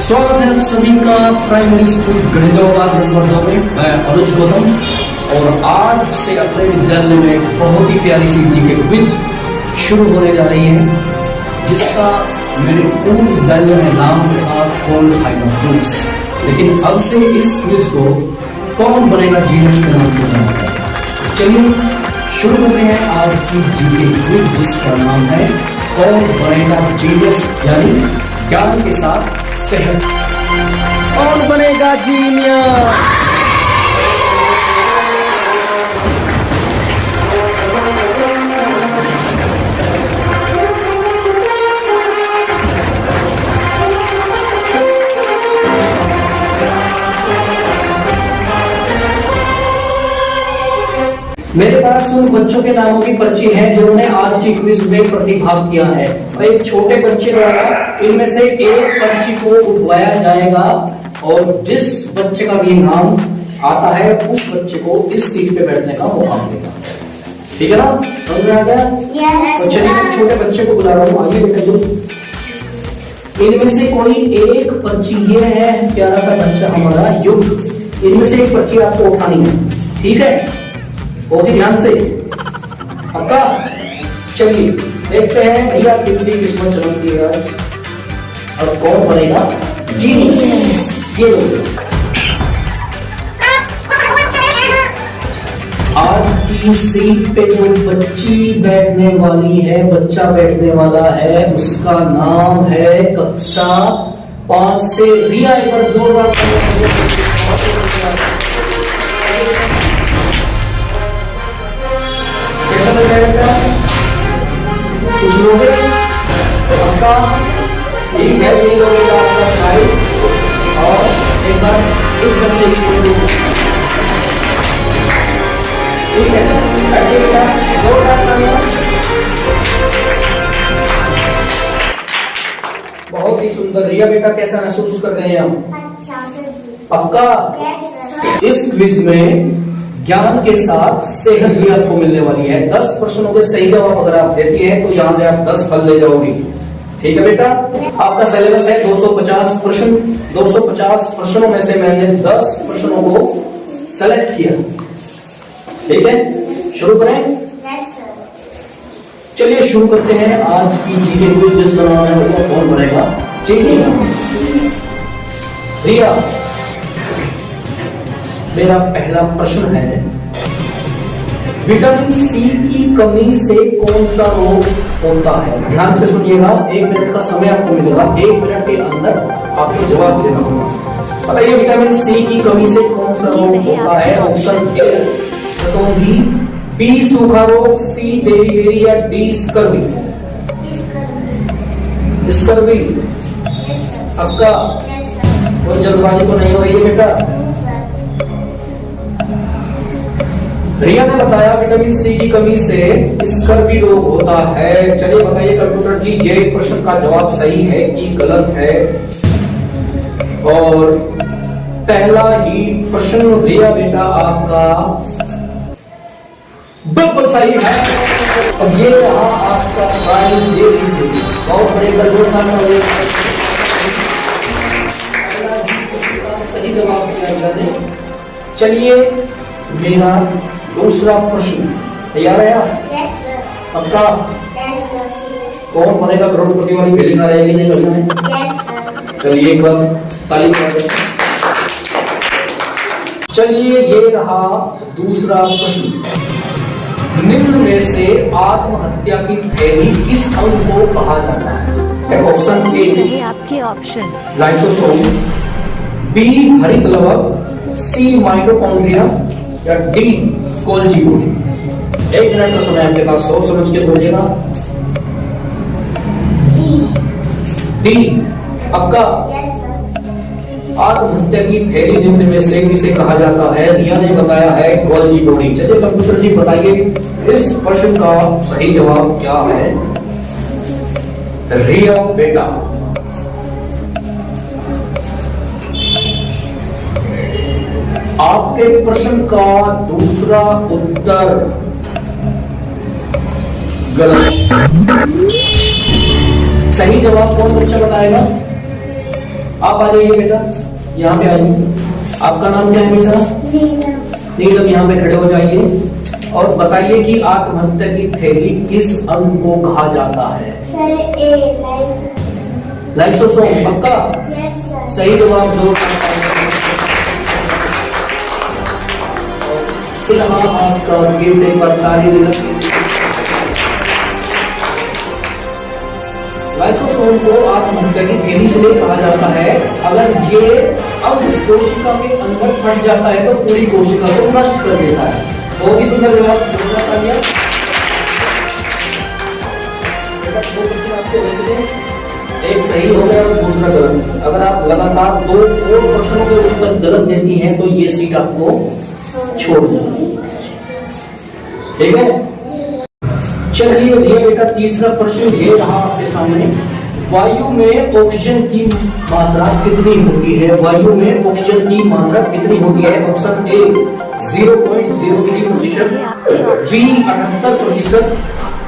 स्वागत है आप सभी का प्राइमरी स्कूल गणितोपाध्याय नंबर 2 में। मैं अनुज गौतम और आज से अपने विद्यालय में बहुत ही प्यारी सी जीके क्विज शुरू होने जा रही है, जिसका मेरे पूर्ण विद्यालय में नाम था कौन खाएगा फ्रूट्स। लेकिन अब से इस क्विज को कौन बनेगा जीनियस के नाम से जाना जाएगा। चलिए शुरू करते हैं आज की जीके क्विज, जिसका नाम है कौन बनेगा जीनियस, यानी ज्ञान के साथ सेहत। कौन बनेगा जीनियस? मेरे पास उन बच्चों के नामों की पर्ची है जिन्होंने आज की क्विज में प्रतिभाग किया है। एक छोटे बच्चे द्वारा इनमें से एक पर्ची को उठवाया जाएगा और जिस बच्चे का भी नाम आता है उस बच्चे को इस सीट पे बैठने का मौका मिलेगा। ठीक है ना, समझ में आ गया? तो चलिए मैं छोटे बच्चे को बुला रहा हूँ, आइए बेटा जी। इनमें से कोई एक पर्ची, ये है प्यारा सा बच्चा हमारा युग, इनमें से एक पर्ची आपको उठानी है। ठीक है, बहुत ही ध्यान से, पक्का? चलिए देखते हैं भैया किसकी किस्मत चमकती है और कौन बनेगा जीनियस। ये लो, आज की सीट पे जो बच्ची बैठने वाली है, बच्चा बैठने वाला है, उसका नाम है कक्षा 5 से रिया। एक बार जोरदार कुछ लोग आपका एक है, ये लोग आपका प्राइस। और एक बार इस बच्चे को ठीक है, बेटा जोरदार तालियां। बहुत ही सुंदर। रिया बेटा कैसा महसूस कर रहे हैं आप? आपका इस क्विज में ज्ञान के साथ सेहत भी आपको मिलने वाली है। 10 प्रश्नों के सही जवाब अगर आप देती हैं तो यहाँ से आप 10 फल ले जाओगी। ठीक है बेटा, आपका सिलेबस है 250 प्रश्न। 250 प्रश्नों में से मैंने 10 प्रश्नों को सेलेक्ट किया। ठीक है, शुरू करें? चलिए शुरू करते हैं आज की जीके क्विज, जिसका नाम है कौन बनेगा जीनियस। रिया, मेरा पहला प्रश्न है, विटामिन सी की कमी से कौन सा रोग होता है? ध्यान से सुनिएगा, 1 मिनट का समय आपको मिलेगा। 1 मिनट के अंदर आपको जवाब देना होगा। बताइए विटामिन सी की कमी से कौन सा रोग होता है? ऑप्शन ए रतौंधी, बी सूखा रोग, सी बेरी या डी स्कर्वी। स्कर्वी आपका कोई जल्दबाजी तो नहीं हो रही है बेटा? रिया ने बताया विटामिन सी की कमी से स्कर्वी रोग होता है। चलिए बताइए कंप्यूटर जी, ये प्रश्न का जवाब सही है कि गलत है? और पहला ही प्रश्न रिया बेटा आपका बिल्कुल सही है। और ये रहा आपका प्राइज, ये लीजिए। बहुत बड़े जोरदार सही जवाब दिया रिया ने। चलिए मेरा दूसरा प्रश्न, तैयार है आप? पक्का? कौन बनेगा करोड़पति वाली फीलिंग आ रहेगी नहीं करने में? चलिए एक बार ताली बजा दें। चलिए ये रहा दूसरा प्रश्न, निम्न में से आत्महत्या की थैली किस अंग को कहा जाता है? ऑप्शन ए आपके ऑप्शन लाइसोसोम, बी हरित लवक, सी माइटोकॉन्ड्रिया या डी गोल्जी बॉडी। 1 मिनट का समय आपके पास, सोच समझ के बोलिएगा। डी आपका आत्महत्या की थैली निम्न में से किसे कहा जाता है? रिया ने बताया है गोल्जी बॉडी। चलिए कंप्यूटर जी बताइए इस प्रश्न का सही जवाब क्या है? रिया बेटा आपके प्रश्न का दूसरा उत्तर गलत। सही जवाब कौन बच्चा बताएगा? आप आ जाइए बेटा, यहाँ पे आइए। आपका नाम क्या है बेटा? नीलम। यहाँ पे खड़े हो जाइए और बताइए कि आत्महत्या की थैली किस अंग को कहा जाता है? लाइसोसोम। पक्का? सही जवाब। जोर फिलहाल आपका गिफ्ट पर ताली लगी। लाइसोसोम को आत्महत्या की थैली इसलिए कहा जाता है, अगर ये अंग कोशिका के अंदर फट जाता है तो पूरी कोशिका को नष्ट कर देता है। बहुत ही सुंदर जवाब। दूसरा तालियां। दो क्वेश्चन आपके बच गए, एक सही हो गया और दूसरा गलत। अगर आप लगातार 2 और प्रश्नों के उत्तर गलत देती हैं तो ये सीट आपको छोड़ देगी। ठीक है, चलिए ये बेटा तीसरा प्रश्न ये रहा आपके सामने। वायु में ऑक्सीजन की मात्रा कितनी होती है? वायु में ऑक्सीजन की मात्रा कितनी होती है? ऑप्शन ए 0.03%, बी 78%,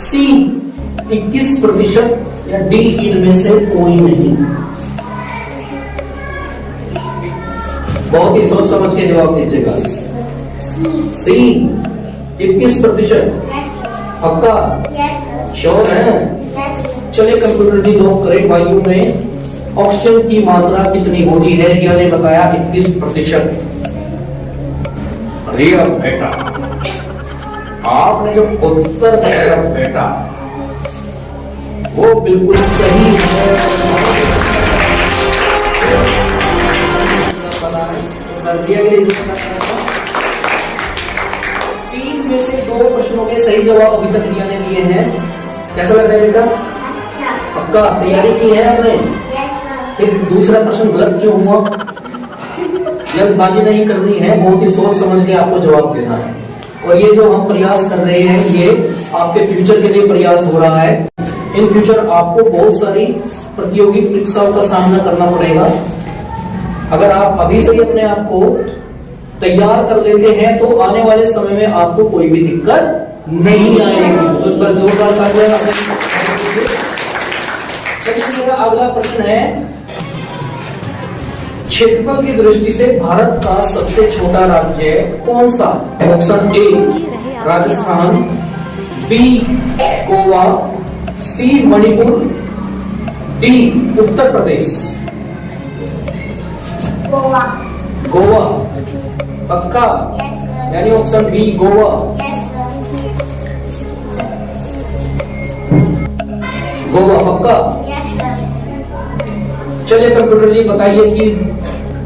सी 21% या डी इनमें से कोई नहीं। बहुत ही सोच समझ के जवाब दीजिएगा। सी 21%। पक्का? श्योर है? चलिए कंप्यूटर जी लॉक करें। वायु में ऑक्सीजन की मात्रा कितनी होती है? रिया ने बताया 21%। रिया बेटा, आपने जो उत्तर दिया बेटा वो बिल्कुल सही है। 3 में से 2 प्रश्नों के सही जवाब अभी तक रिया ने दिए हैं। कैसा लग रहा है बेटा? पक्का तैयारी की है आपने? फिर दूसरा प्रश्न गलत क्यों हुआ? जल्दबाजी नहीं करनी है, बहुत ही सोच समझ के आपको जवाब देना है। और ये जो हम प्रयास कर रहे हैं ये आपके फ्यूचर के लिए प्रयास हो रहा है। इन फ्यूचर आपको बहुत सारी प्रतियोगी परीक्षाओं का सामना करना पड़ेगा। अगर आप अभी से ही अपने आप को तैयार कर लेते हैं तो आने वाले समय में आपको कोई भी दिक्कत नहीं आएगी। तो इस पर जोरदार तालियां। मेरा अगला प्रश्न है, क्षेत्रफल की दृष्टि से भारत का सबसे छोटा राज्य कौन सा? Option A Rajasthan, B Goa, C Manipur, D Uttar Pradesh. Goa. Goa. पक्का? यानी ऑप्शन बी गोवा। गोवा पक्का? चलिए कंप्यूटर जी बताइए कि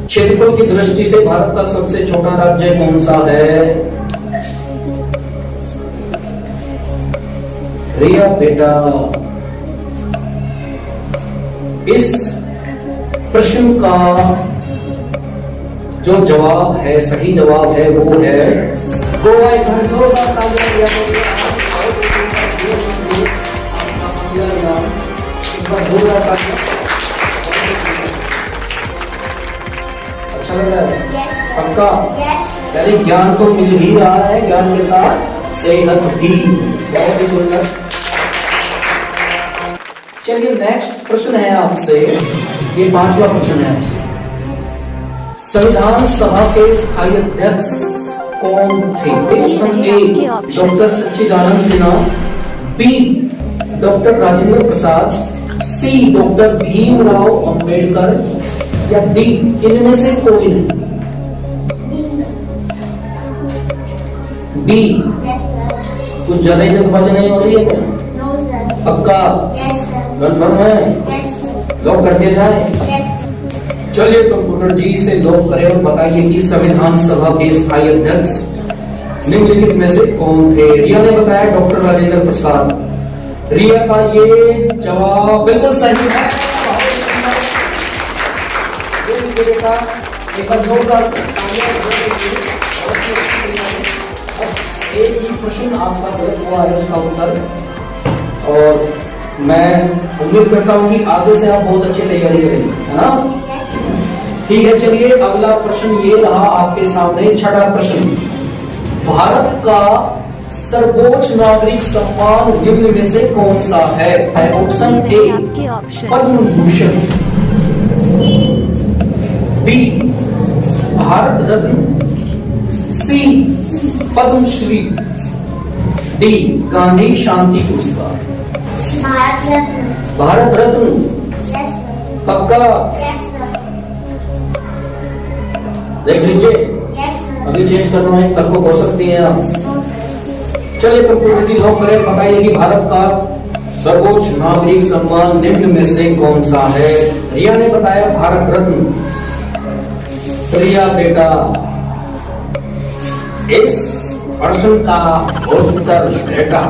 क्षेत्रफल की दृष्टि से भारत का सबसे छोटा राज्य कौन सा है? रिया बेटा, इस प्रश्न का जो जवाब है, सही जवाब है वो है गोवा। एक बार जोरदार तालियां दिया करिए। अच्छा लग रहा है? पक्का? यानी ज्ञान तो मिल ही रहा है, ज्ञान के साथ सेहत भी। बहुत ही सुंदर। चलिए नेक्स्ट प्रश्न है आपसे, ये 5वां प्रश्न है आपसे। संविधान सभा के स्थायी अध्यक्ष कौन थे? Option A doctor Sachchidanand Sinha, B doctor Rajendra Prasad, C doctor Bhimrao Ambedkar या डी इनमें से कोई नहीं। बी। कुछ ज्यादा ही जल्दबाजी नहीं हो रही है क्या? पक्का? कन्फर्म है? लॉक कर दिया जाए? चलिए कंप्यूटर जी से लॉक करें और बताइए कि संविधान सभा के स्थायी अध्यक्ष निम्नलिखित में से कौन थे? रिया ने बताया डॉक्टर राजेंद्र प्रसाद। रिया का ये जवाब बिल्कुल सही है। एक बार जोरदार एक ही प्रश्न आपका गलत हुआ है उसका उत्तर। और मैं उम्मीद करता हूं कि आगे से आप बहुत अच्छी तैयारी करेंगे, है ना? ठीक है, चलिए अगला प्रश्न ये रहा आपके सामने, 6वां प्रश्न। भारत का सर्वोच्च नागरिक सम्मान निम्न में से कौन सा है? Option A Padma Bhushan, B Bharat Ratna, C Padmashri, D Gandhi शांति पुरस्कार। भारत रत्न पक्का? देख लीजिए, अभी चेंज करना है, कल को हो सकती है आप। चलिए कंप्यूटर जी लॉक करें, बताइए कि भारत का सर्वोच्च नागरिक सम्मान निम्न में से कौन सा है? रिया ने बताया भारत रत्न। रिया बेटा, इस प्रश्न का उत्तर बेटा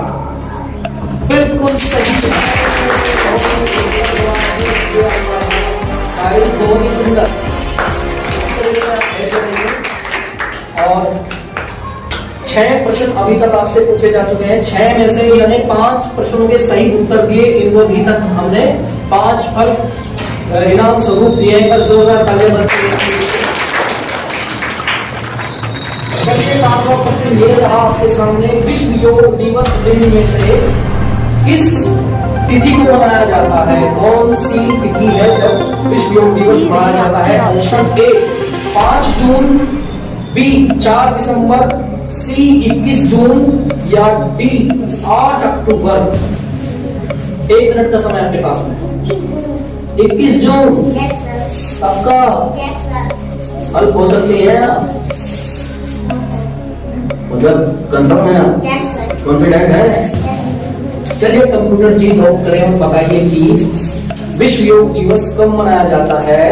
बिल्कुल सही है। बहुत ही सुंदर। और 6 प्रश्न अभी तक आपसे पूछे जा चुके हैं। 6 में से यानी 5 प्रश्नों के सही उत्तर दिए, इनको अभी तक हमने 5 फल इनाम स्वरूप दिए हैं। पर जोरदार तालियां बजती हैं। चलिए 7वां प्रश्न ये रहा आपके सामने, विश्व योग दिवस दिन में से किस तिथि को मनाया जाता है? कौन सी तिथि है जब विश्व योग दिवस मनाया जाता है? ऑप्शन ए 5 जून, बी 4 दिसंबर, सी 21 जून या डी 8 अक्टूबर। 1 मिनट का समय आपके पास में। 21 जून पक्का? हल हो सकती है ना, मतलब कंफर्म है आप? कॉन्फिडेंट है? चलिए कंप्यूटर जी लॉक करें और बताइए कि विश्व योग दिवस कब मनाया जाता है?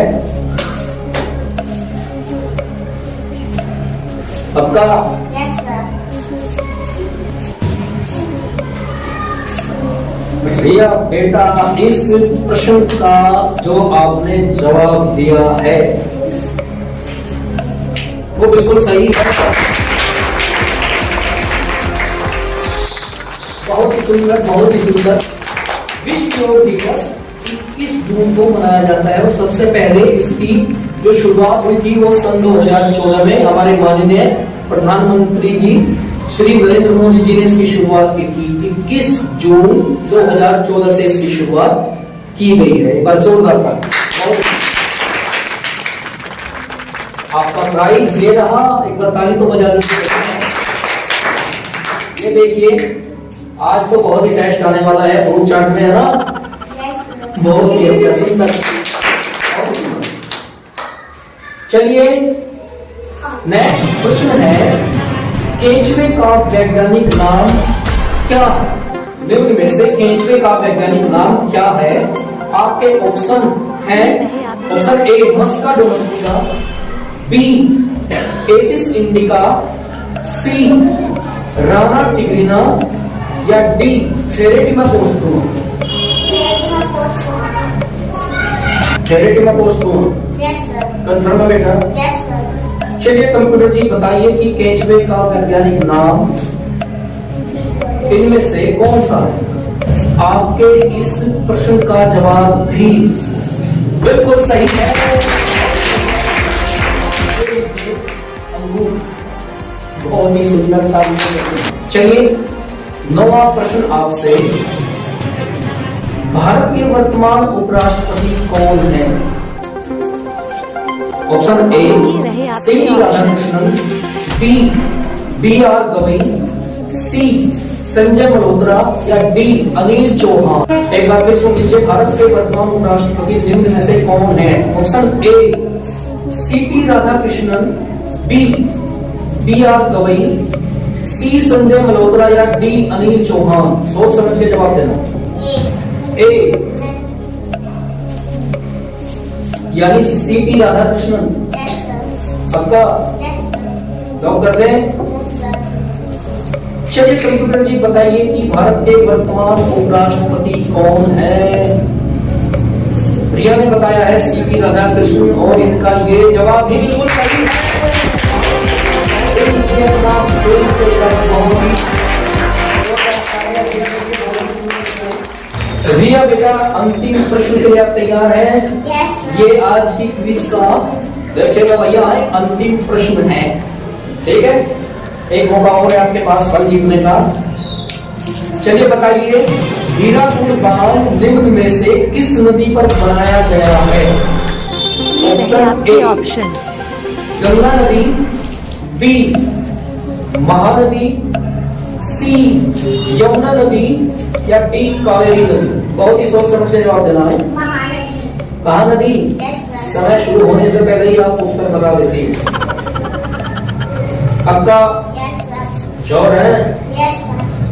पक्का? भैया बेटा, इस प्रश्न का जो आपने जवाब दिया है वो बिल्कुल सही है। बहुत ही सुंदर, बहुत ही सुंदर। विश्व योग दिवस 21 जून को मनाया जाता है और सबसे पहले इसकी जो शुरुआत हुई थी वो सन 2014 में हमारे माननीय प्रधानमंत्री जी श्री नरेंद्र मोदी जी ने इसकी शुरुआत की थी। 21 जून 2014 से इसकी शुरुआत की गई है। एक बार जोरदार ताली। आपका प्राइज ये रहा, एक बार ताली तो बजा दीजिए। ये देखिए, आज तो बहुत ही टेस्ट आने वाला है फ्रूट चाट में, है ना? बहुत ही अच्छा, सुंदर। चलिए नेक्स्ट प्रश्न है, केंचुए का वैज्ञानिक नाम क्या? निम्न में से केंचुए का वैज्ञानिक नाम क्या है? आपके ऑप्शन है, option A Musca domestica, B Apis indica, C Rana tigrina या डी थेरेटिमा पोस्टूम। थेरेटिमा पोस्टूम कंफर्म है बेटा? चलिए कंप्यूटर जी बताइए कि केंचुए का वैज्ञानिक नाम इनमें से कौन सा है? आपके इस प्रश्न का जवाब भी बिल्कुल सही है। बहुत ही सुंदरता। चलिए 9वां प्रश्न आपसे, भारत के वर्तमान उपराष्ट्रपति कौन है? Option A CP Radhakrishnan, B BR Gavai, C Sanjay Malhotra या डी अनिल चौहान। एक बार फिर सुन लीजिए, भारत के वर्तमान उपराष्ट्रपति निम्न में से कौन है? Option A CP Radhakrishnan, B BR Gavai, C Sanjay Malhotra या डी अनिल चौहान। सोच समझ के जवाब देना। ए यानी सीपी राधाकृष्णन। पक्का? लॉक कर दें? चलिए कंप्यूटर जी बताइए कि भारत के वर्तमान उपराष्ट्रपति कौन है? प्रिया ने बताया है सीपी राधाकृष्णन और इनका ये जवाब भी बिल्कुल सही है। रिया बेटा, अंतिम प्रश्न के लिए आप तैयार हैं? ये आज की क्विज का देखिएगा भैया, अंतिम प्रश्न है। ठीक है, एक मौका और है आपके पास फल जीतने का। चलिए बताइए, हीराकुद बांध निम्न में से किस नदी पर बनाया गया है? रहे आपके ऑप्शन। गंगा नदी, बी महानदी, सी यमुना नदी या डी कावेरी नदी। बहुत ही सोच समझ के जवाब देना है। महानदी। समय शुरू होने से पहले ही आप उत्तर बता देते हैं। पक्का? श्योर है?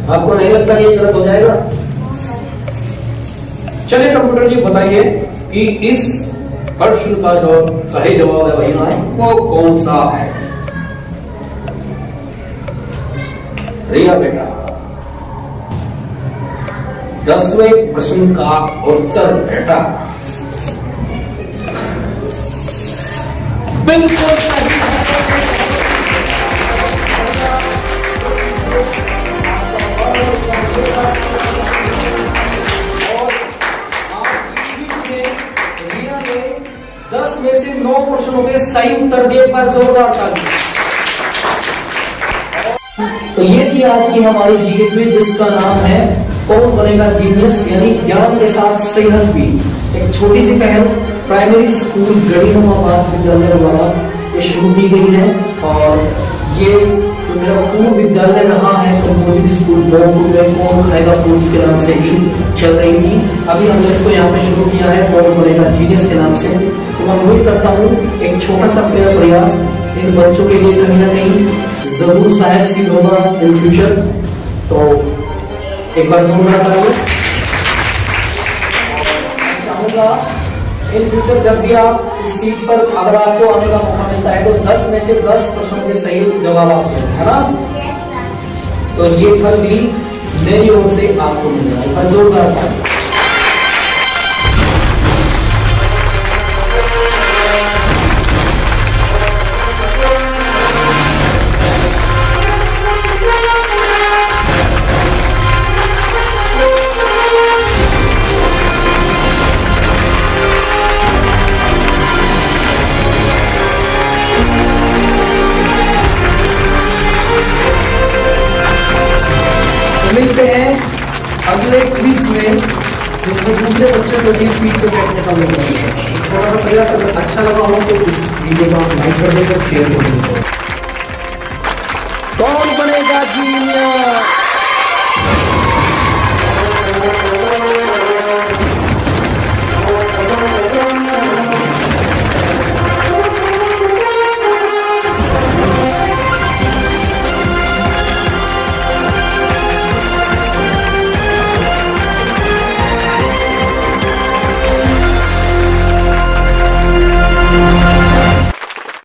आपको नहीं लगता कि ये गलत हो जाएगा? चलिए कंप्यूटर जी बताइए कि इस प्रश्न का जो सही जवाब है भैया है वो कौन सा है? रिया बेटा 10वें प्रश्न का उत्तर बेटा बिल्कुल सही है। और रिया ने 10 में से 9 प्रश्नों के सही उत्तर दिए पर जोरदार ताली। तो ये थी आज की हमारी जीके क्विज जिसका नाम है कौन बनेगा जीनियस, यानी ज्ञान के साथ सेहत भी। एक छोटी सी पहल प्राइमरी स्कूल गढ़ीनुमाबाद विद्यालय द्वारा ये शुरू की गई है और ये जो मेरा पूर्व विद्यालय रहा है तो मोदी स्कूल कौन खाएगा फूड्स के नाम से ही चल रही थी। अभी हमने इसको यहाँ पे शुरू किया है कौन बनेगा जीनियस के नाम से। तो मैं वही करता हूँ एक छोटा सा मेरा प्रयास इन बच्चों के लिए कहीं ना कहीं जरूर सहायक सिद्ध होगा इन फ्यूचर। तो एक बार जोरदार ताली। चाहूंगा इन फ्यूचर जब भी आप इस सीट पर अगर आपको आने का मौका मिलता है तो 10 में से 10 प्रश्नों के सही जवाब आपके है ना। तो ये फल भी मेरी ओर से आपको मिल रहा है। जोरदार ताली। मिलते हैं अगले क्विज में जिसमें दूसरे बच्चे को 20 फीट पे बैठने का मौका मिलेगा। थोड़ा सा प्रयास अगर अच्छा लगा हो तो इस वीडियो को आप लाइक कर देंगे, शेयर कर देंगे। कौन बनेगा जीनियस?